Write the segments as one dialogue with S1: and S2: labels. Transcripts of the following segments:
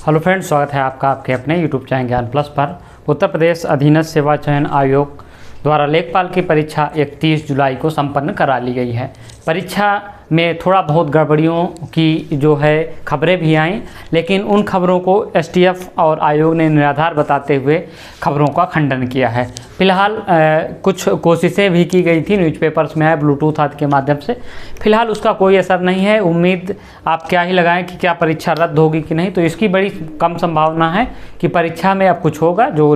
S1: Hello friends, स्वागत है आपका आपके अपने यूट्यूब चैनल ज्ञान प्लस पर। उत्तर प्रदेश अधीनस्थ सेवा चयन आयोग द्वारा लेखपाल की परीक्षा 31 जुलाई को संपन्न करा ली गई है। परीक्षा में थोड़ा बहुत गड़बड़ियों की जो है खबरें भी आईं, लेकिन उन खबरों को एसटीएफ और आयोग ने निराधार बताते हुए खबरों का खंडन किया है। फिलहाल कुछ कोशिशें भी की गई थी, न्यूज़पेपर्स में है, ब्लूटूथ आदि के माध्यम से। फिलहाल उसका कोई असर नहीं है। उम्मीद आप क्या ही लगाएं कि क्या परीक्षा रद्द होगी कि नहीं, तो इसकी बड़ी कम संभावना है कि परीक्षा में अब कुछ होगा। जो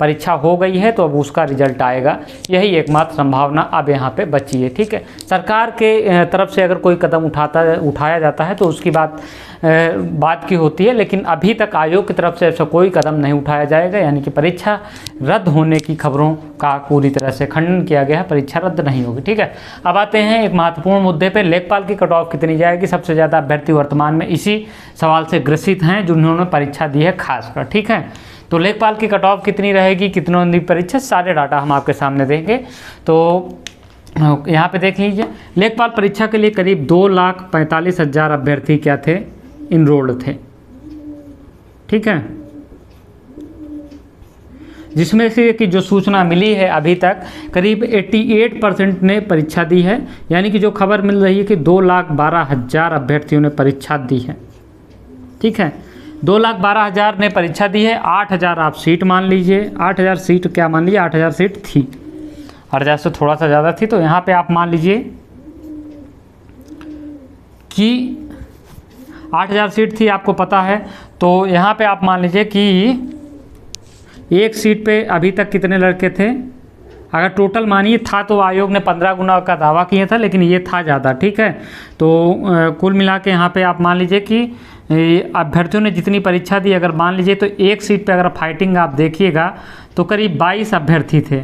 S1: परीक्षा हो गई है तो अब उसका रिजल्ट आएगा, यही एकमात्र संभावना अब यहाँ पे बची है। ठीक है, सरकार के तरफ से अगर कोई कदम उठाया जाता है तो उसकी बात की होती है, लेकिन अभी तक आयोग की तरफ से ऐसा कोई कदम नहीं उठाया जाएगा। यानी कि परीक्षा रद्द होने की खबरों का पूरी तरह से खंडन किया गया है, परीक्षा रद्द नहीं होगी। ठीक है, अब आते हैं एक महत्वपूर्ण मुद्दे पे, लेखपाल की कट ऑफ कितनी जाएगी। सबसे ज़्यादा अभ्यर्थी वर्तमान में इसी सवाल से ग्रसित हैं जिन्होंने परीक्षा दी है खासकर। ठीक है, तो लेखपाल की कट ऑफ कितनी रहेगी, कितनों ने दी परीक्षा, सारे डाटा हम आपके सामने देंगे। तो यहाँ पे देख लीजिए, लेखपाल परीक्षा के लिए करीब 2,45,000 अभ्यर्थी क्या थे, इनरोल्ड थे। ठीक है, जिसमें से कि जो सूचना मिली है अभी तक करीब 88% ने परीक्षा दी है। यानी कि जो खबर मिल रही है कि 2,12,000 अभ्यर्थियों ने परीक्षा दी है। ठीक है, 2,12,000 ने परीक्षा दी है। 8,000 आप सीट मान लीजिए, 8,000 सीट क्या मान लीजिए, 8,000 सीट थी, 8,000 से थोड़ा सा ज़्यादा थी। तो यहाँ पे आप मान लीजिए कि 8,000 सीट थी, आपको पता है। तो यहाँ पे आप मान लीजिए कि एक सीट पे अभी तक कितने लड़के थे, अगर टोटल मानिए था तो आयोग ने 15 गुना का दावा किया था, लेकिन ये था ज़्यादा। ठीक है, तो कुल मिला के यहाँ पे आप मान लीजिए कि अभ्यर्थियों ने जितनी परीक्षा दी, अगर मान लीजिए तो एक सीट पे अगर फाइटिंग आप देखिएगा तो करीब 22 अभ्यर्थी थे।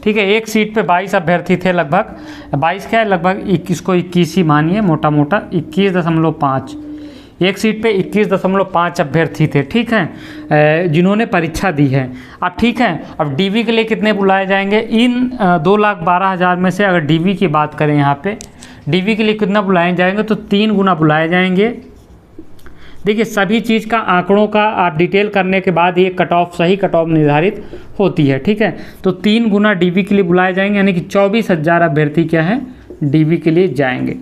S1: ठीक है, एक सीट पे 22 अभ्यर्थी थे, लगभग 22 क्या है, लगभग 21 को 21 ही मानिए, मोटा मोटा 21.5। एक सीट पे 21.5 अभ्यर्थी थे। ठीक है, जिन्होंने परीक्षा दी है। अब ठीक है, अब डीवी के लिए कितने बुलाए जाएंगे, इन 2,12,000 में से अगर डीवी की बात करें, यहाँ पे डीवी के लिए कितना बुलाए जाएंगे, तो 3 गुना बुलाए जाएंगे। देखिए, सभी चीज़ का आंकड़ों का आप डिटेल करने के बाद ये कट ऑफ, सही कट ऑफ निर्धारित होती है। ठीक है, तो 3 गुना डीवी के लिए बुलाए जाएंगे, यानी कि 24,000 अभ्यर्थी क्या है, डीवी के लिए जाएंगे।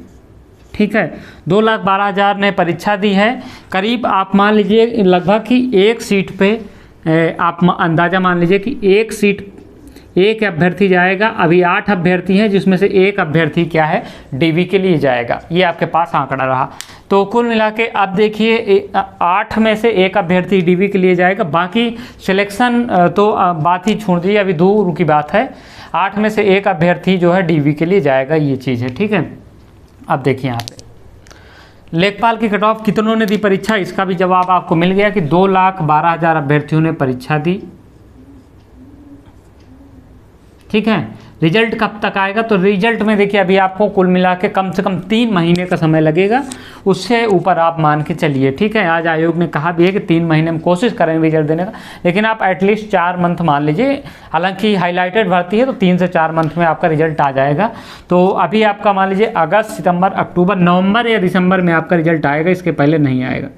S1: ठीक है, 2,12,000 ने परीक्षा दी है। करीब आप मान लीजिए लगभग कि एक सीट पे आप अंदाज़ा मान लीजिए कि एक सीट एक अभ्यर्थी जाएगा। अभी 8 अभ्यर्थी हैं, जिसमें से एक अभ्यर्थी क्या है, डीवी के लिए जाएगा। ये आपके पास आंकड़ा रहा। तो कुल मिला के अब देखिए 8 में से एक अभ्यर्थी डीवी के लिए जाएगा। बाकी सिलेक्शन तो बात ही छोड़ दीजिए, अभी दूर की बात है। 8 में से एक अभ्यर्थी जो है डीवी के लिए जाएगा, ये चीज़ है। ठीक है, अब देखिए यहाँ पे लेखपाल की कट ऑफ कितनों ने दी परीक्षा, इसका भी जवाब आपको मिल गया कि 2,12,000 अभ्यर्थियों ने परीक्षा दी। ठीक है, रिजल्ट कब तक आएगा, तो रिजल्ट में देखिए अभी आपको कुल मिला के कम से कम 3 महीने का समय लगेगा, उससे ऊपर आप मान के चलिए। ठीक है, आज आयोग ने कहा भी है कि 3 महीने में कोशिश करेंगे रिजल्ट देने का, लेकिन आप एटलीस्ट 4 मंथ मान लीजिए। हालांकि हाईलाइटेड भर्ती है तो 3 से 4 मंथ में आपका रिजल्ट आ जाएगा। तो अभी आपका मान लीजिए अगस्त, सितंबर, अक्टूबर, नवंबर या दिसंबर में आपका रिजल्ट आएगा, इसके पहले नहीं आएगा।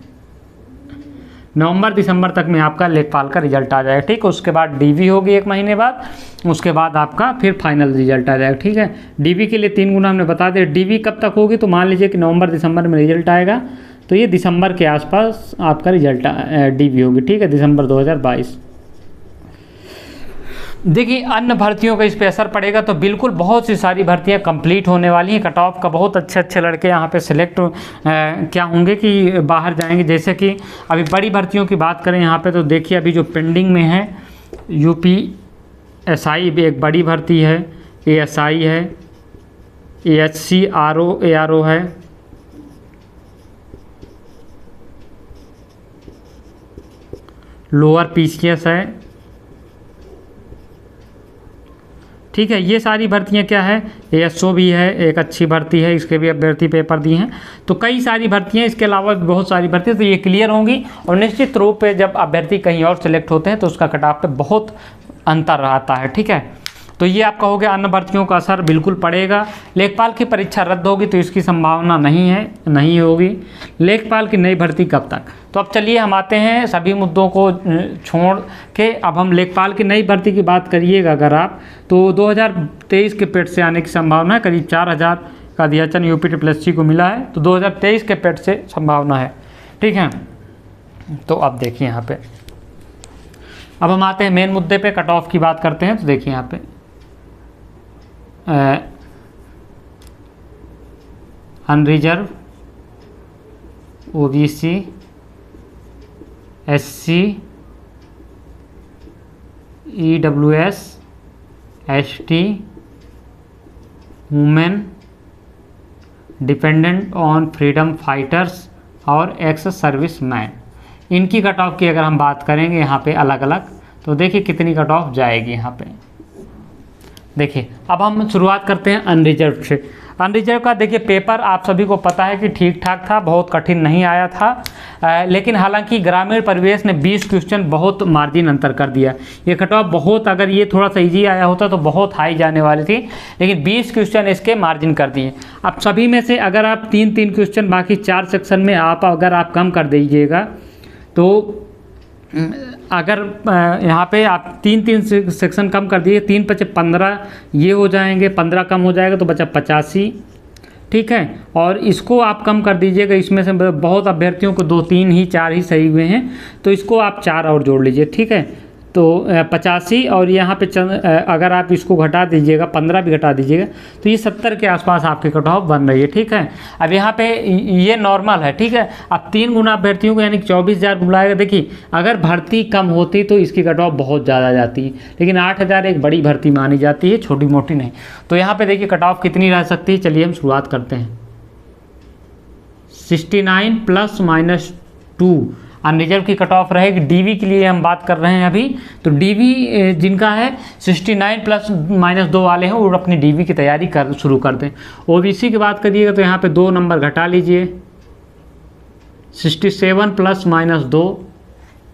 S1: नवंबर दिसंबर तक में आपका लेखपाल का रिजल्ट आ जाएगा। ठीक है, उसके बाद डीवी होगी 1 महीने बाद, उसके बाद आपका फिर फाइनल रिजल्ट आ जाएगा। ठीक है, डीवी के लिए 3 गुना हमने बता दिया। डीवी कब तक होगी, तो मान लीजिए कि नवंबर दिसंबर में रिजल्ट आएगा, तो ये दिसंबर के आसपास आपका रिजल्ट डीवी होगी। ठीक है, दिसंबर 2022। देखिए, अन्य भर्तियों का इस पर असर पड़ेगा, तो बिल्कुल बहुत सी सारी भर्तियां कंप्लीट होने वाली हैं। कट ऑफ का बहुत अच्छे लड़के यहाँ पे सिलेक्ट क्या होंगे कि बाहर जाएंगे। जैसे कि अभी बड़ी भर्तियों की बात करें यहाँ पे, तो देखिए अभी जो पेंडिंग में है, यूपीएसआई भी एक बड़ी भर्ती है, एएसआई है, एएचसी एआरओ है, लोअर पीसीएस है। ठीक है, ये सारी भर्तियां क्या है, एएसओ भी है, एक अच्छी भर्ती है, इसके भी अभ्यर्थी पेपर दिए हैं। तो कई सारी भर्तियां, इसके अलावा भी बहुत सारी भर्तियां, तो ये क्लियर होंगी। और निश्चित रूप पे जब अभ्यर्थी कहीं और सिलेक्ट होते हैं तो उसका कट ऑफ पे बहुत अंतर आता है। ठीक है, तो ये आपका हो गया, अन्य भर्तियों का असर बिल्कुल पड़ेगा। लेखपाल की परीक्षा रद्द होगी तो इसकी संभावना नहीं है, नहीं होगी। लेखपाल की नई भर्ती कब तक? तो अब चलिए हम आते हैं सभी मुद्दों को छोड़ के, अब हम लेखपाल की नई भर्ती की बात करिएगा अगर आप, तो 2023 के पेट से आने की संभावना है। करीब 4000 का अध्याचन UPSSC को मिला है, तो 2023 के पेट से संभावना है, ठीक है। तो अब देखिए यहाँ पे, अब हम आते हैं मेन मुद्दे पे, कट ऑफ की बात करते हैं। तो देखिए यहाँ पे unreserved, OBC, SC, EWS, ST, women, dependent on freedom fighters और एक्स सर्विस मैन, इनकी कट ऑफ की अगर हम बात करेंगे यहाँ पे अलग अलग, तो देखिए कितनी कट ऑफ जाएगी यहाँ पे। देखिए अब हम शुरुआत करते हैं अनरिजर्व से। अनरिजर्व का देखिए पेपर आप सभी को पता है कि ठीक ठाक था, बहुत कठिन नहीं आया था, लेकिन हालांकि ग्रामीण परिवेश ने 20 क्वेश्चन बहुत मार्जिन अंतर कर दिया। ये कट ऑफ बहुत, अगर ये थोड़ा सा ईजी आया होता तो बहुत हाई जाने वाली थी, लेकिन 20 क्वेश्चन इसके मार्जिन कर दिए। अब सभी में से अगर आप 3-3 क्वेश्चन बाकी 4 सेक्शन में अगर आप कम कर दीजिएगा, तो अगर यहाँ पे आप 3-3 सेक्शन कम कर दिए, 3×5 = 15 ये हो जाएंगे, 15 कम हो जाएगा तो बचा 85, ठीक है। और इसको आप कम कर दीजिएगा, इसमें से बहुत अभ्यर्थियों को 2-3 ही 4 ही सही हुए हैं, तो इसको आप 4 और जोड़ लीजिए, ठीक है। तो 85 और यहाँ पे अगर आप इसको घटा दीजिएगा, 15 भी घटा दीजिएगा, तो ये 70 के आसपास आपकी कट ऑफ बन रही है, ठीक है। अब यहाँ पे ये नॉर्मल है, ठीक है। अब 3 गुना अभ्यर्थियों को यानी कि 24,000 बुलाएगा। देखिए अगर भर्ती कम होती तो इसकी कट ऑफ बहुत ज़्यादा जाती है, लेकिन 8,000 एक बड़ी भर्ती मानी जाती है, छोटी मोटी नहीं। तो यहाँ पर देखिए कट ऑफ कितनी रह सकती है, चलिए हम शुरुआत करते हैं। 69 ±2 अनरिजर्व की कट ऑफ रहेगी। डीवी के लिए हम बात कर रहे हैं अभी, तो डीवी जिनका है 69 ±2 वाले हैं, वो अपनी डीवी की तैयारी शुरू कर दें। ओबीसी की बात करिएगा तो यहाँ पे 2 नंबर घटा लीजिए, 67 ±2,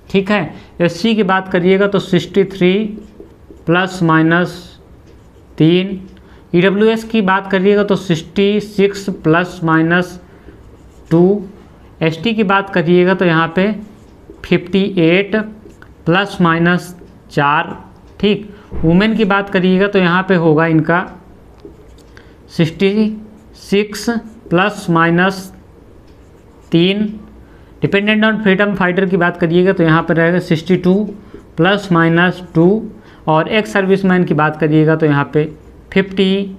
S1: ठीक है। एससी की बात करिएगा तो 63 ±3, ईडब्ल्यूएस की बात करिएगा तो 66 ±2, एसटी की बात करिएगा तो यहाँ पे 58 ±4, ठीक। वुमेन की बात करिएगा तो यहाँ पे होगा इनका 66 ±3, डिपेंडेंट ऑन फ्रीडम फाइटर की बात करिएगा तो यहाँ पर रहेगा 62 ±2, और एक्स सर्विसमैन की बात करिएगा तो यहाँ पे 56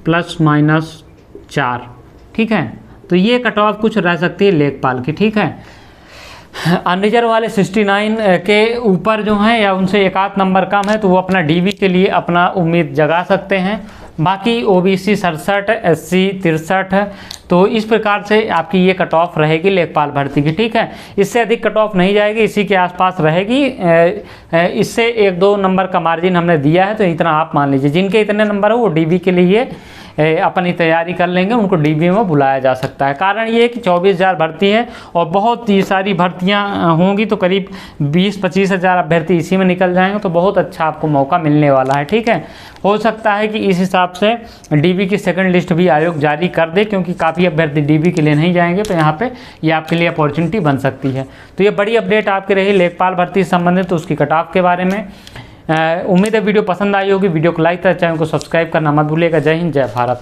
S1: ±4, ठीक है। तो ये कट ऑफ कुछ रह सकती है लेखपाल की, ठीक है। अनरिजर्व वाले 69 के ऊपर जो हैं या उनसे 1-8 नंबर कम है तो वो अपना डीवी के लिए अपना उम्मीद जगा सकते हैं। बाकी ओबीसी 67, एससी 63, तो इस प्रकार से आपकी ये कट ऑफ रहेगी लेखपाल भर्ती की, ठीक है। इससे अधिक कट ऑफ नहीं जाएगी, इसी के आसपास रहेगी। इससे 1-2 नंबर का मार्जिन हमने दिया है, तो इतना आप मान लीजिए। जिनके इतने नंबर हो वो डीबी के लिए अपनी तैयारी कर लेंगे, उनको डीबी में बुलाया जा सकता है। कारण ये है कि 24,000 भर्ती है और बहुत ही सारी भर्तियां होंगी, तो करीब 20-25 हज़ार अभ्यर्थी इसी में निकल जाएंगे, तो बहुत अच्छा आपको मौका मिलने वाला है, ठीक है। हो सकता है कि इस हिसाब से डीबी की सेकंड लिस्ट भी आयोग जारी कर दे, क्योंकि काफ़ी अभ्यर्थी डीबी के लिए नहीं जाएंगे, तो यहाँ पे ये आपके लिए अपॉर्चुनिटी बन सकती है। तो ये बड़ी अपडेट आपकी रही लेखपाल भर्ती से संबंधित, तो उसकी कट ऑफ के बारे में। उम्मीद है वीडियो पसंद आई होगी। वीडियो को लाइक करें, चैनल को सब्सक्राइब करना मत भूलिएगा। जय हिंद, जय भारत।